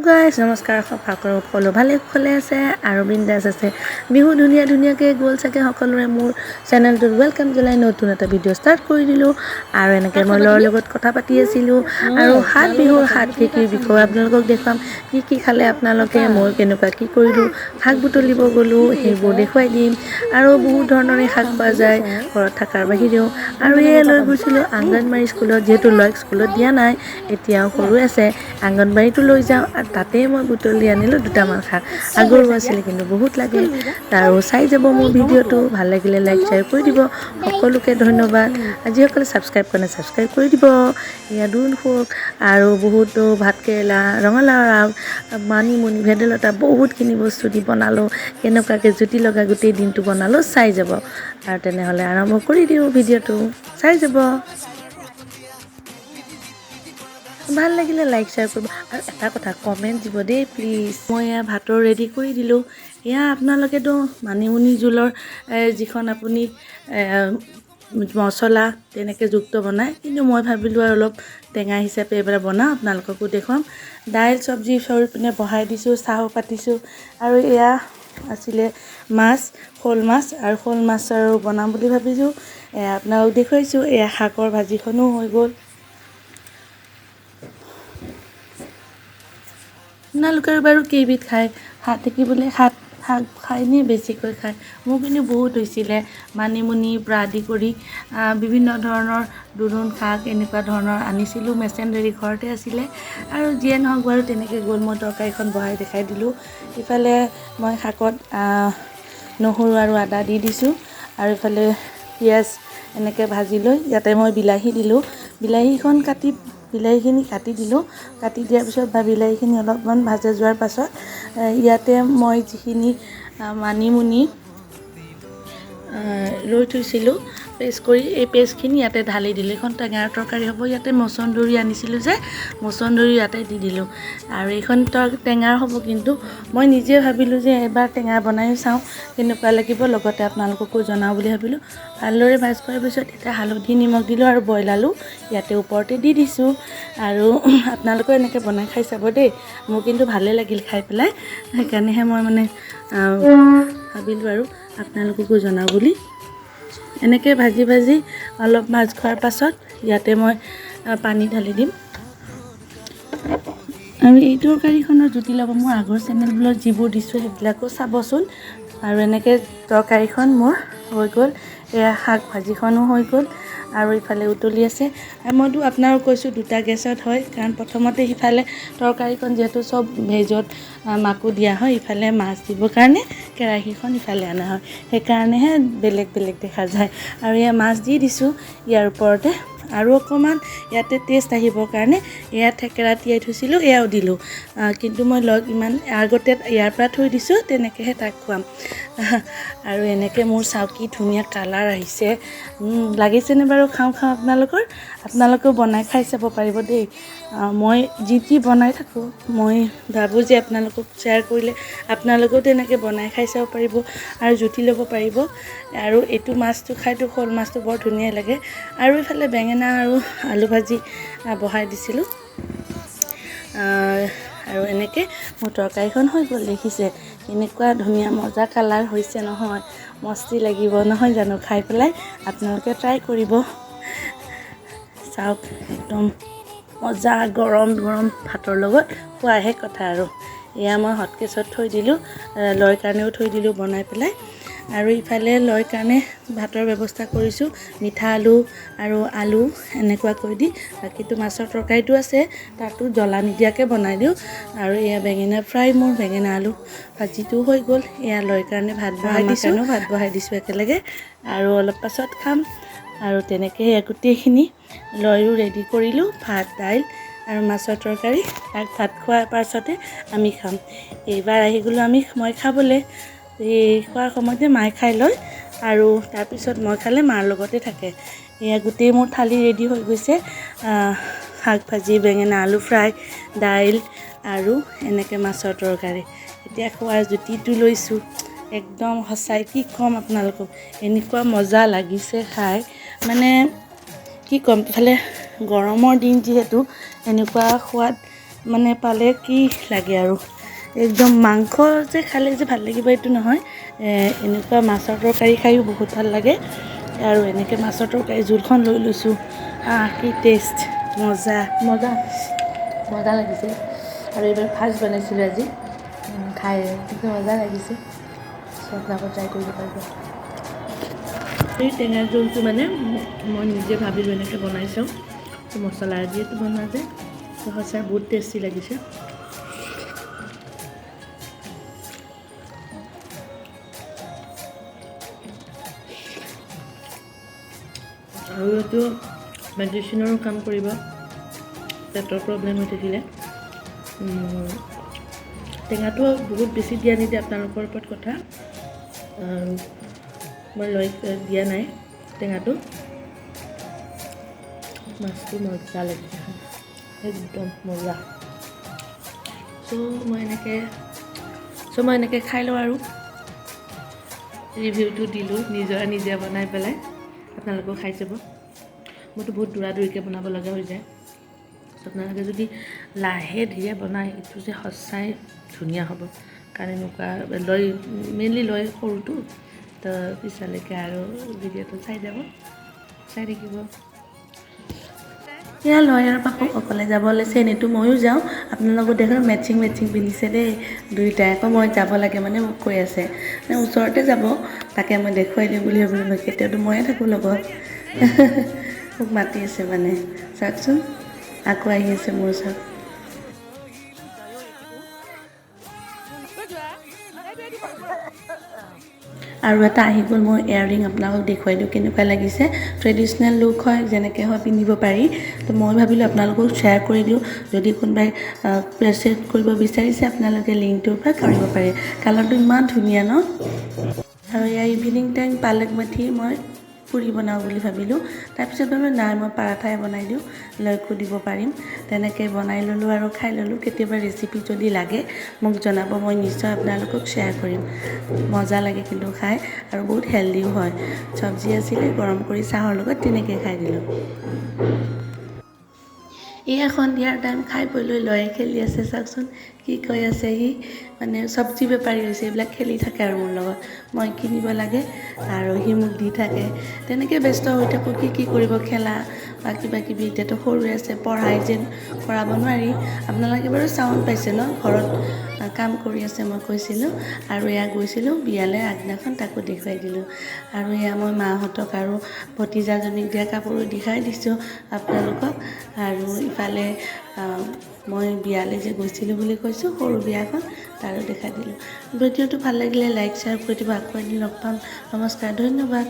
Guys নমস্কাৰ সকলো ভালে কুশলে আছে আৰু বিন্দাছ আছে বিহু ধুনীয়াকৈ গ'ল চাগে সকলোৰে মোৰ চেনেলটোত ৱেলকাম জনাই নতুন এটা ভিডিঅ' ষ্টাৰ্ট কৰি দিলোঁ আৰু এনেকৈ মই ল'ৰাৰ লগত কথা পাতি আছিলোঁ আৰু সাত বিহুৰ সাত কৃতিৰ বিষয়ে আপোনালোকক দেখুৱাম কি খালে আপোনালোকে মই কেনেকুৱা কি কৰিলোঁ শাক বুটলিব গ'লোঁ সেইবোৰ দেখুৱাই দিম আৰু বহুত ধৰণৰে শাক পোৱা যায় ঘৰত থকাৰ বাহিৰেও আৰু এয়া লৈ গৈছিলোঁ আংগনবাড়ী স্কুলত যিহেতু ল'ৰাক স্কুলত দিয়া নাই এতিয়াও সৰু আছে আংগনবাড়ীটো লৈ যাওঁ আৰু তাতে মই বুটলি আনিলোঁ দুটামান শাক আগৰো আছিলে কিন্তু বহুত লাগে আৰু চাই যাব মোৰ ভিডিঅ'টো ভাল লাগিলে লাইক শ্বেয়াৰ কৰি দিব সকলোকে ধন্যবাদ যিসকলে ছাবস্ক্ৰাইব কৰা নাই ছাবস্ক্ৰাইব কৰি দিব এয়া দোৰোণ শাক আৰু বহুতো ভাতকেৰেলা ৰঙালাও আগ মানিমুনি ভেদাইলতা বহুতখিনি বস্তু দি বনালোঁ কেনেকুৱাকৈ জুতি লগা গোটেই দিনটো বনালোঁ চাই যাব আৰু তেনেহ'লে আৰম্ভ কৰি দিওঁ ভিডিঅ'টো চাই যাব ভাল লাগিলে লাইক শ্বেয়াৰ কৰিব আৰু এটা কথা কমেণ্ট দিব দেই প্লিজ মই এয়া ভাতৰ ৰেডি কৰি দিলোঁ এয়া আপোনালোকেতো মানিমুনি জোলৰ যিখন আপুনি মছলা তেনেকৈ যুক্ত বনায় কিন্তু মই ভাবিলোঁ আৰু অলপ টেঙা হিচাপে এইবাৰ বনাওঁ আপোনালোককো দেখুৱাম দাইল চব্জি পিনে বহাই দিছোঁ চাহো পাতিছোঁ আৰু এয়া আছিলে মাছ শ'ল মাছ আৰু শ'ল মাছ আৰু বনাম বুলি ভাবিছোঁ আপোনালোকক দেখুৱাইছোঁ এয়া শাকৰ ভাজিখনো হৈ গ'ল আপোনালোকে বাৰু কেইবিধ খায় শাক থাকিবলৈ শাক খায়নে বেছিকৈ খায় মোৰ কিন্তু বহুত হৈছিলে মানিমুনিৰ পৰা আদি কৰি বিভিন্ন ধৰণৰ দোৰোণ শাক এনেকুৱা ধৰণৰ আনিছিলোঁ মেচেঞ্জাৰী ঘৰতে আছিলে আৰু যিয়ে নহওক বাৰু তেনেকৈ গ'ল মই তৰকাৰীখন বহাই দেখাই দিলোঁ ইফালে মই শাকত নহৰু আৰু আদা দি দিছোঁ আৰু ইফালে পিঁয়াজ এনেকৈ ভাজি লৈ ইয়াতে মই বিলাহী দিলোঁ বিলাহীখিনি কাটি দিলোঁ কাটি দিয়াৰ পিছত বিলাহীখিনি অলপমান ভাজা যোৱাৰ পাছত ইয়াতে মই যিখিনি মানিমুনি লৈ থৈছিলোঁ পেষ্ট কৰি এই পেষ্টখিনি ইয়াতে ঢালি দিলোঁ এইখন টেঙাৰ তৰকাৰী হ'ব ইয়াতে মচন্দৰী আনিছিলোঁ যে মচন্দৰী ইয়াতে দি দিলোঁ আৰু এইখন টেঙাৰ হ'ব কিন্তু মই নিজে ভাবিলোঁ যে এবাৰ টেঙা বনাই চাওঁ কেনেকুৱা লাগিব লগতে আপোনালোককো জনাওঁ বুলি ভাবিলোঁ ভালদৰে ভাজ কৰাৰ পিছত এতিয়া হালধি নিমখ দিলোঁ আৰু বইল আলু ইয়াতে ওপৰতে দি দিছোঁ আৰু আপোনালোকেও এনেকৈ বনাই খাই চাব দেই মোৰ কিন্তু ভালেই লাগিল খাই পেলাই সেইকাৰণেহে মই মানে ভাবিলোঁ আৰু আপোনালোককো জনাওঁ বুলি এনেকৈ ভাজি অলপ মাছ খোৱাৰ পাছত ইয়াতে মই পানী ঢালি দিম আৰু এই তৰকাৰীখনৰ জুতি ল'ব মোৰ আগৰ চেনেলবোৰত যিবোৰ দিছোঁ সেইবিলাকো চাবচোন আৰু এনেকৈ তৰকাৰীখন মোৰ হৈ গ'ল এয়া শাক ভাজিখনো হৈ গ'ল আৰু ইফালে উতলি আছে আৰু মইতো আপোনালোক কৈছোঁ দুটা গেছত হয় কাৰণ প্ৰথমতে সিফালে তৰকাৰীখন যিহেতু চব ভেজত মাকো দিয়া হয় ইফালে মাছ দিবৰ কাৰণে কেৰাহীখন ইফালে অনা হয় সেইকাৰণেহে বেলেগ দেখা যায় আৰু এয়া মাছ দি দিছোঁ ইয়াৰ ওপৰতে আৰু অকণমান ইয়াতে টেষ্ট আহিবৰ কাৰণে এয়া থেকেৰা তিয়াই থৈছিলোঁ এয়াও দিলোঁ কিন্তু মই ইমান আগতে ইয়াৰ পৰা থৈ দিছোঁ তেনেকৈহে তাক খুৱাম আৰু এনেকৈ মোৰ চাওঁ কি ধুনীয়া কালাৰ আহিছে লাগিছেনে বাৰু খাওঁ আপোনালোকেও বনাই খাই চাব পাৰিব দেই মই যি বনাই থাকোঁ মই ভাবোঁ যে আপোনালোকক শ্বেয়াৰ কৰিলে আপোনালোকেও তেনেকৈ বনাই খাই চাব পাৰিব আৰু জুতি ল'ব পাৰিব আৰু এইটো মাছটো খাইতো শ'ল মাছটো বৰ ধুনীয়া লাগে আৰু ইফালে বেঙেনা আৰু আলু ভাজি বহাই দিছিলোঁ আৰু এনেকৈ মোৰ তৰকাৰীখন হৈ গ'ল দেখিছে এনেকুৱা ধুনীয়া মজা কালাৰ হৈছে নহয় মস্তি লাগিব নহয় জানো খাই পেলাই আপোনালোকে ট্ৰাই কৰিব চাওক একদম মজা গৰম ভাতৰ লগত খোৱাহে কথা আৰু এয়া মই হটকেছত থৈ দিলোঁ ল'ৰ কাৰণেও থৈ দিলোঁ বনাই পেলাই আৰু ইফালে ল'ৰ কাৰণে ভাতৰ ব্যৱস্থা কৰিছোঁ মিঠা আলু আৰু আলু এনেকুৱাকৈ দি বাকীটো মাছৰ তৰকাৰীটো আছে তাতো জ্বলা নিদিয়াকৈ বনাই দিওঁ আৰু এয়া বেঙেনা ফ্ৰাই মোৰ বেঙেনা আলু ভাজিটো হৈ গ'ল এয়া ল'ৰ কাৰণে ভাত বহাই দিছোঁ একেলগে আৰু অলপ পাছত খাম আৰু তেনেকৈ গোটেইখিনি লৈও ৰেডি কৰিলোঁ ভাত দাইল আৰু মাছৰ তৰকাৰী তাক ভাত খোৱাৰ পাছতে আমি খাম এইবাৰ আহি গ'লোঁ মই খাবলৈ এই খোৱাৰ সময়তে মায়ে খাই লয় আৰু তাৰপিছত মই খালে মাৰ লগতে থাকে এয়া গোটেই মোৰ থালি ৰেডি হৈ গৈছে শাক ভাজি বেঙেনা আলু ফ্ৰাই দাইল আৰু এনেকৈ মাছৰ তৰকাৰী এতিয়া খোৱাৰ জুতিটো লৈছোঁ একদম সঁচাই কি ক'ম আপোনালোকক এনেকুৱা মজা লাগিছে খাই মানে কি ক'ম ইফালে গৰমৰ দিন যিহেতু এনেকুৱা সোৱাদ মানে পালে কি লাগে আৰু একদম মাংস যে খালে যে ভাল লাগিব এইটো নহয়, এনেকুৱা মাছৰ তৰকাৰী খায়ো বহুত ভাল লাগে। আৰু এনেকৈ মাছৰ তৰকাৰী জোলখন লৈ লৈছোঁ, কি টেষ্ট, মজা মজা মজা লাগিছে। আৰু এইবাৰ ফাৰ্ষ্ট বনাইছিলোঁ আজি, খাই কিন্তু মজা লাগিছে। আপোনালোকে ট্ৰাই কৰিব পাৰিব। এই টেঙা জোলটো মানে মই নিজে ভাবিলোঁ এনেকৈ বনাই চাওঁ, মছলা দিয়েতো বনোৱা যে, সঁচাই বহুত টেষ্টি লাগিছে। আৰু এইটো মেডিচিনৰো কাম কৰিব, পেটৰ প্ৰব্লেম হৈ থাকিলে। টেঙাটো বহুত বেছি দিয়া নিদিয়ে, আপোনালোকৰ ওপৰত কথা। মই দিয়া নাই টেঙাটো। মাছটো মজা লাগিছে, একদম মজা। মই এনেকৈ খাই লওঁ আৰু ৰিভিউটো দিলোঁ নিজে বনাই পেলাই, আপোনালোকেও খাই যাব। মইতো বহুত দৌৰা দৌৰিকৈ বনাব লগা হৈ যায়। আপোনালোকে যদি লাহে ধীৰে বনায়, এইটো যে সঁচাই ধুনীয়া হ'ব। কাৰণ এনেকুৱা মেইনলি সৰুটো, তো পিছলৈকে আৰু ভিডিঅ'টো চাই থাকিব। এয়া লয় আৰু পাপক অকলে যাব লৈছে, এনেইতো ময়ো যাওঁ। আপোনালোকক দেখোন মেটচিং পিন্ধিছে দেই দুয়োটাই। আকৌ মই যাব লাগে মানে মোক কৈ আছে, ওচৰতে যাব, তাকে মই দেখুৱাই দিওঁ বুলি ভাবিলোঁ। কেতিয়াওতো ময়ে থাকোঁ লগত। মোক মাতি আছে মানে, চাওকচোন আকৌ আহি আছে মোৰ ওচৰত। আৰু এটা আহি গ'ল মোৰ ইয়াৰৰিং, আপোনালোকক দেখুৱাই দিওঁ কেনেকুৱা লাগিছে। ট্ৰেডিচনেল লুক হয়, যেনেকৈ হয় পিন্ধিব পাৰি। তো মই ভাবিলোঁ আপোনালোকক শ্বেয়াৰ কৰি দিওঁ, যদি কোনোবাই পাৰ্চেছ কৰিব বিচাৰিছে আপোনালোকে লিংকটোৰ পৰা কৰিব পাৰে। কালাৰটো ইমান ধুনীয়া ন। আৰু এয়া ইভিনিং টাইম পালক মেথি মই পুৰি বনাওঁ বুলি ভাবিলোঁ। তাৰপিছত ভাবিলোঁ নাই, মই পাৰাঠাই বনাই দিওঁ, লৈকো দিব পাৰিম। তেনেকৈ বনাই ল'লোঁ আৰু খাই ল'লোঁ। কেতিয়াবা ৰেচিপি যদি লাগে মোক জনাব, মই নিশ্চয় আপোনালোকক শ্বেয়াৰ কৰিম। মজা লাগে কিন্তু খাই, আৰু বহুত হেল্ডিও হয়। চব্জি আছিলে, গৰম কৰি চাহৰ লগত তেনেকৈ খাই দিলোঁ। এয়া সন্ধিয়াৰ টাইম, খাই বৈ লৈ ল'ৰাই খেলি আছে, চাওকচোন কি কৈ আছে সি। মানে চব্জি বেপাৰী হৈছে, এইবিলাক খেলি থাকে আৰু মোৰ লগত। মই কিনিব লাগে আৰু সি মোক দি থাকে। তেনেকৈ ব্যস্ত হৈ থাকোঁ, কি কৰিব, খেলা বা কিবা কিবি। এতিয়াতো সৰুৱে আছে, পঢ়াই যেন কৰাব নোৱাৰি। আপোনালোকে বাৰু চাউণ্ড পাইছে ন, ঘৰত কাম কৰি আছে মই কৈছিলোঁ। আৰু এয়া গৈছিলোঁ বিয়ালৈ আগদিনাখন, তাকো দেখুৱাই দিলোঁ। আৰু এয়া মই মাহঁতক আৰু ভতিজাজনীক দিয়া কাপোৰো দেখাই দিছোঁ আপোনালোকক। আৰু ইফালে মই বিয়ালৈ যে গৈছিলোঁ বুলি কৈছোঁ, সৰু বিয়াখন, তাৰো দেখাই দিলোঁ। ভিডিঅ'টো ভাল লাগিলে লাইক শ্বেয়াৰ কৰি দিব। আকৌ এদিন লগ পাম। নমস্কাৰ, ধন্যবাদ।